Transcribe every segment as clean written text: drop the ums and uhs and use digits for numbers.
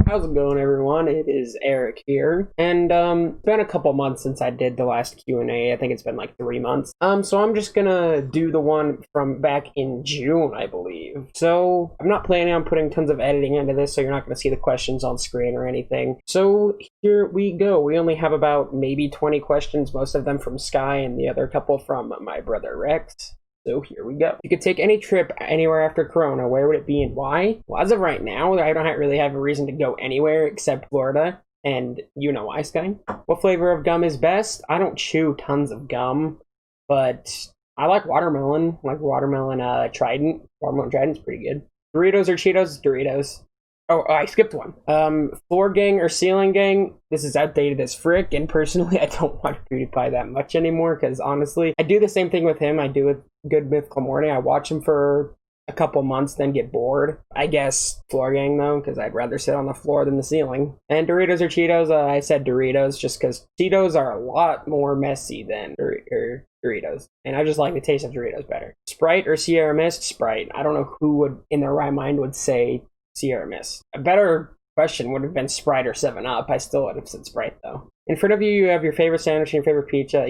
How's it going, everyone? It is Eric here, and it's been a couple months since I did the last Q&A. I think it's been like 3 months. So I'm just gonna do the one from back in June, I believe. So I'm not planning on putting tons of editing into this, so you're not gonna see the questions on screen or anything. So here we go. We only have about maybe 20 questions, most of them from Sky, and the other couple from my brother Rex. So here we go. You could take any trip anywhere after Corona. Where would it be and why? Well, as of right now, I don't really have a reason to go anywhere except Florida. And you know why, Sky? What flavor of gum is best? I don't chew tons of gum, but I like watermelon. I like watermelon Trident. Watermelon Trident's pretty good. Doritos or Cheetos? Doritos. Oh, I skipped one. Floor gang or ceiling gang? This is outdated as frick, and personally, I don't want PewDiePie that much anymore, because honestly, I do the same thing with him I do with Good Mythical Morning. I watch him for a couple months, then get bored. I guess floor gang, though, because I'd rather sit on the floor than the ceiling. And Doritos or Cheetos? I said Doritos, just because Cheetos are a lot more messy than Doritos. And I just like the taste of Doritos better. Sprite or Sierra Mist? Sprite. I don't know who would, in their right mind, would say Sierra Mist. A better question would have been Sprite or 7-Up. I still would have said Sprite, though. In front of you, you have your favorite sandwich and your favorite pizza.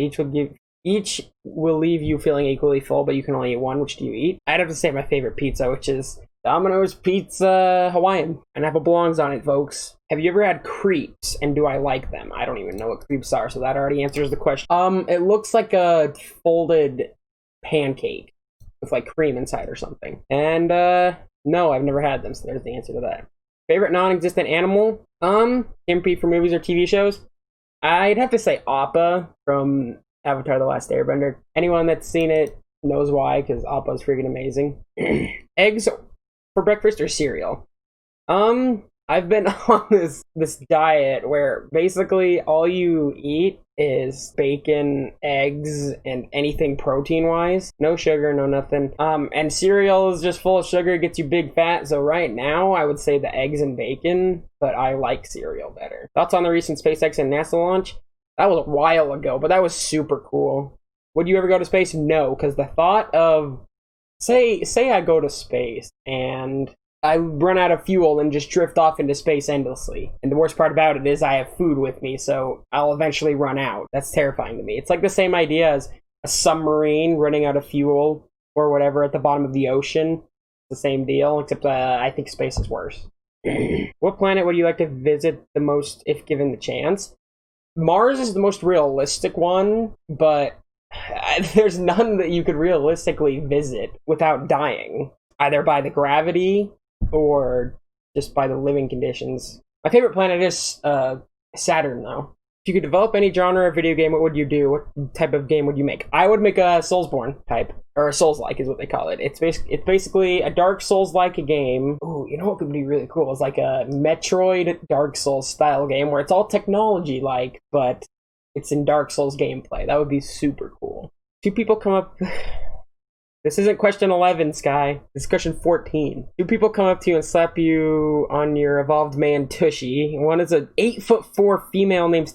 Each will leave you feeling equally full, but you can only eat one. Which do you eat? I'd have to say my favorite pizza, which is Domino's Pizza Hawaiian. Pineapple belongs on it, folks. Have you ever had crepes, and do I like them? I don't even know what crepes are, so that already answers the question. It looks like a folded pancake with like cream inside or something. And no, I've never had them, so there's the answer to that. Favorite non-existent animal? Impy for movies or TV shows? I'd have to say Appa from Avatar: The Last Airbender. Anyone that's seen it knows why, because Appa's freaking amazing. Eggs for breakfast or cereal? I've been on this diet where basically all you eat is bacon, eggs, and anything protein-wise. No sugar, no nothing. And cereal is just full of sugar, gets you big fat. So right now, I would say the eggs and bacon, but I like cereal better. Thoughts on the recent SpaceX and NASA launch? That was a while ago, but that was super cool. Would you ever go to space? No, because the thought of, say I go to space and I run out of fuel and just drift off into space endlessly. And the worst part about it is I have food with me, so I'll eventually run out. That's terrifying to me. It's like the same idea as a submarine running out of fuel or whatever at the bottom of the ocean. It's the same deal, except I think space is worse. What planet would you like to visit the most if given the chance? Mars is the most realistic one, but there's none that you could realistically visit without dying, either by the gravity or just by the living conditions. My favorite planet is Saturn, though. If you could develop any genre of video game, what would you do? What type of game would you make? I would make a Soulsborne type, or a Souls-like is what they call it. It's basically a Dark Souls-like game. Ooh, you know what could be really cool? It's like a Metroid Dark Souls style game where it's all technology-like, but it's in Dark Souls gameplay. That would be super cool. Two people come up... This isn't question 11, Sky. This is question 14. Two people come up to you and slap you on your evolved man tushy. One is a 8'4" female named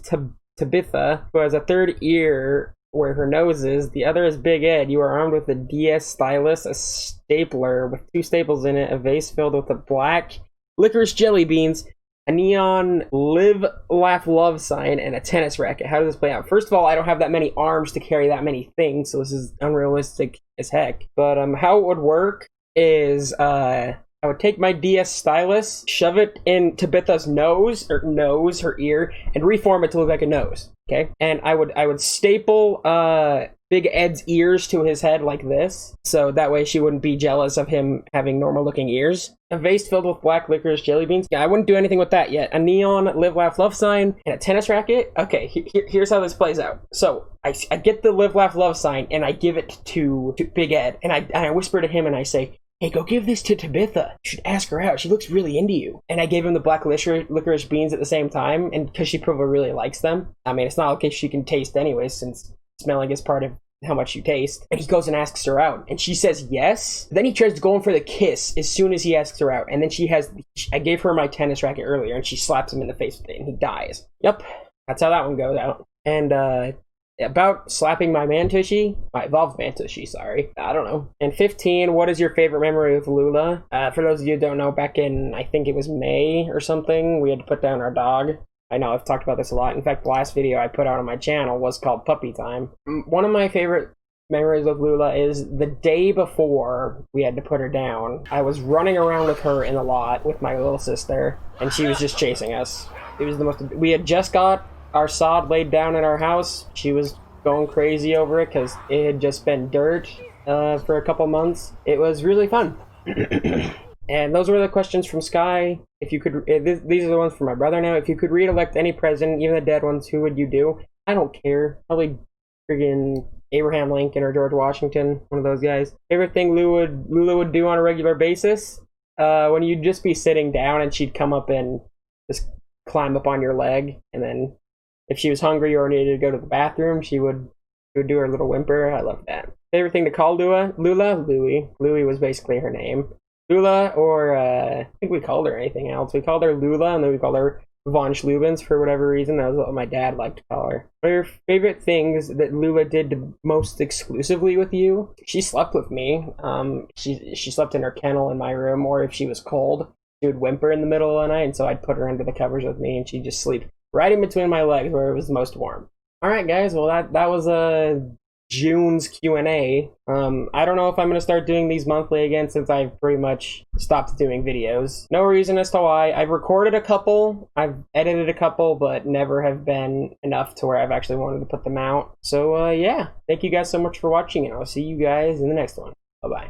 Tabitha, who has a third ear where her nose is. The other is Big Ed. You are armed with a DS stylus, a stapler with 2 staples in it, a vase filled with a black licorice jelly beans, a neon live, laugh, love sign, and a tennis racket. How does this play out? First of all, I don't have that many arms to carry that many things, so this is unrealistic as heck. But how it would work is I would take my DS stylus, shove it in Tabitha's her ear, and reform it to look like a nose. Okay? And I would staple Big Ed's ears to his head like this, so that way she wouldn't be jealous of him having normal-looking ears. A vase filled with black licorice jelly beans. Yeah, I wouldn't do anything with that yet. A neon live, laugh, love sign and a tennis racket. Okay, here's how this plays out. So I get the live, laugh, love sign and I give it to Big Ed, and I whisper to him and I say, "Hey, go give this to Tabitha. You should ask her out. She looks really into you." And I gave him the black licorice beans at the same time, and because she probably really likes them. I mean, it's not okay she can taste anyways, since smelling is part of how much you taste. And he goes and asks her out, and she says yes. Then he tries to go in for the kiss as soon as he asks her out, and then I gave her my tennis racket earlier, and she slaps him in the face with it, and he dies. Yep, that's how that one goes out. And about slapping my mantushy, my evolved mantushy, sorry. I don't know. And 15, what is your favorite memory of Lula? For those of you who don't know, back in, I think it was May or something, we had to put down our dog. I know, I've talked about this a lot. In fact, the last video I put out on my channel was called Puppy Time. One of my favorite memories of Lula is the day before we had to put her down. I was running around with her in the lot with my little sister, and she was just chasing us. It was the most... We had just got our sod laid down in our house. She was going crazy over it because it had just been dirt for a couple months. It was really fun. And those were the questions from Sky. If you could, these are the ones for my brother now. If you could re-elect any president, even the dead ones, who would you do? I don't care. Probably friggin' Abraham Lincoln or George Washington, one of those guys. Favorite thing Lula would do on a regular basis? When you'd just be sitting down and she'd come up and just climb up on your leg, and then if she was hungry or needed to go to the bathroom, she would do her little whimper. I love that. Favorite thing to call Lula? Louie. Louie was basically her name. Lula, or I think we called her anything else. We called her Lula, and then we called her Von Schlubens for whatever reason. That was what my dad liked to call her. What are your favorite things that Lula did most exclusively with you? She slept with me. She slept in her kennel in my room, or if she was cold, she would whimper in the middle of the night, and so I'd put her under the covers with me, and she'd just sleep right in between my legs where it was the most warm. Alright guys, well that was June's Q&A. I don't know if I'm going to start doing these monthly again since I've pretty much stopped doing videos. No reason as to why. I've recorded a couple, I've edited a couple, but never have been enough to where I've actually wanted to put them out. So yeah, thank you guys so much for watching, and I'll see you guys in the next one. Bye-bye.